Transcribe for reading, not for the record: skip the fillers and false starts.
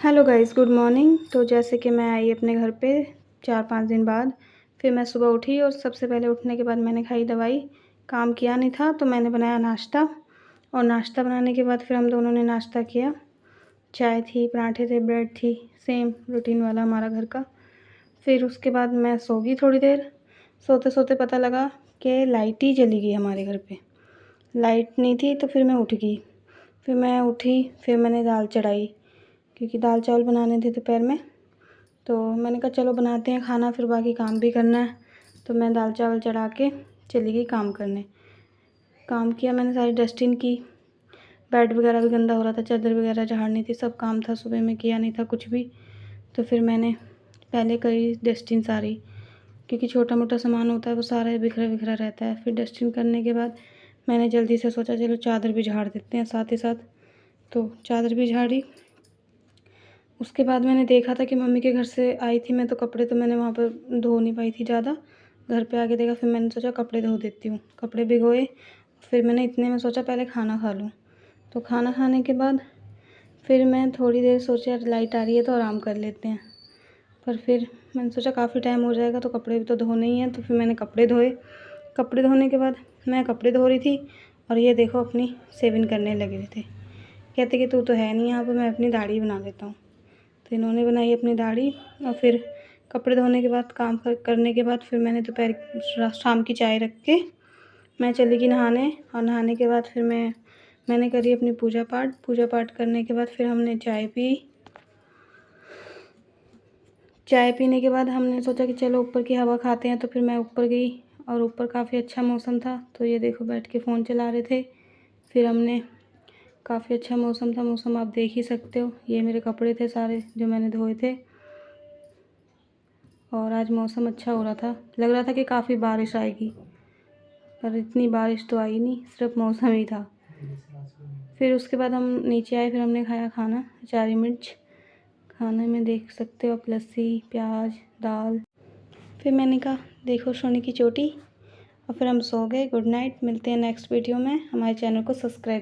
Hello guys, good morning. तो जैसे कि मैं आई अपने घर पे 4-5 दिन बाद, फिर मैं सुबह उठी और सबसे पहले उठने के बाद मैंने खाई दवाई। काम किया नहीं था तो मैंने बनाया नाश्ता, और नाश्ता बनाने के बाद फिर हम दोनों ने नाश्ता किया। चाय थी, पराठे थे, ब्रेड थी, सेम रूटीन वाला हमारा घर का। फिर उसके बाद मैं सो गई थोड़ी देर। सोते-सोते पता लगा कि लाइट ही चली गई हमारे घर पे। लाइट नहीं थी तो फिर मैं उठ गई। फिर मैं उठी, फिर मैंने दाल चढ़ाई क्योंकि दाल चावल बनाने थे दोपहर में। तो मैंने कहा चलो बनाते हैं खाना, फिर बाकी काम भी करना है। तो मैं दाल चावल चढ़ा के चली गई काम करने। काम किया मैंने, सारी डस्टिंग की, बेड वगैरह भी गंदा हो रहा था, चादर वगैरह झाड़नी थी, सब काम था, सुबह में किया नहीं था कुछ भी। तो फिर मैंने पहले करी डस्टिंग सारी, क्योंकि छोटा मोटा सामान होता है वो सारा बिखरा बिखरा रहता है। फिर डस्टिंग करने के बाद मैंने जल्दी से सोचा चलो चादर भी झाड़ देते हैं साथ ही साथ। तो चादर भी झाड़ी। उसके बाद मैंने देखा था कि मम्मी के घर से आई थी मैं, तो कपड़े तो मैंने वहाँ पर धो नहीं पाई थी ज़्यादा। घर पे आके देखा, फिर मैंने सोचा कपड़े धो देती हूँ। कपड़े भिगोए, फिर मैंने इतने में सोचा पहले खाना खा लूँ। तो खाना खाने के बाद फिर मैं थोड़ी देर सोचा लाइट आ रही है तो आराम कर लेते हैं। पर फिर मैंने सोचा काफ़ी टाइम हो जाएगा तो कपड़े भी तो धोने ही हैं। तो फिर मैंने कपड़े धोए। कपड़े धोने के बाद मैं कपड़े धो रही थी और ये देखो अपनी शेविंग करने लगे हुए थे। कहते कि तू तो है नहीं यहाँ पर, मैं अपनी दाढ़ी बना लेता हूँ। तो इन्होंने बनाई अपनी दाढ़ी। और फिर कपड़े धोने के बाद काम करने के बाद फिर मैंने दोपहर शाम की चाय रख के मैं चली गई नहाने। और नहाने के बाद फिर मैंने करी अपनी पूजा पाठ करने के बाद फिर हमने चाय पी। चाय पीने के बाद हमने सोचा कि चलो ऊपर की हवा खाते हैं। तो फिर मैं ऊपर गई और ऊपर काफ़ी अच्छा मौसम था। तो ये देखो बैठ के फ़ोन चला रहे थे। फिर हमने काफ़ी अच्छा मौसम था, मौसम आप देख ही सकते हो। ये मेरे कपड़े थे सारे जो मैंने धोए थे। और आज मौसम अच्छा हो रहा था, लग रहा था कि काफ़ी बारिश आएगी, पर इतनी बारिश तो आई नहीं, सिर्फ मौसम ही था। फिर उसके बाद हम नीचे आए, फिर हमने खाया खाना, अचारी मिर्च। खाने में देख सकते हो आप, लस्सी, प्याज, दाल। फिर मैंने कहा देखो सोने की चोटी। और फिर हम सो गए। Good night. मिलते हैं नेक्स्ट वीडियो में। हमारे चैनल को सब्सक्राइब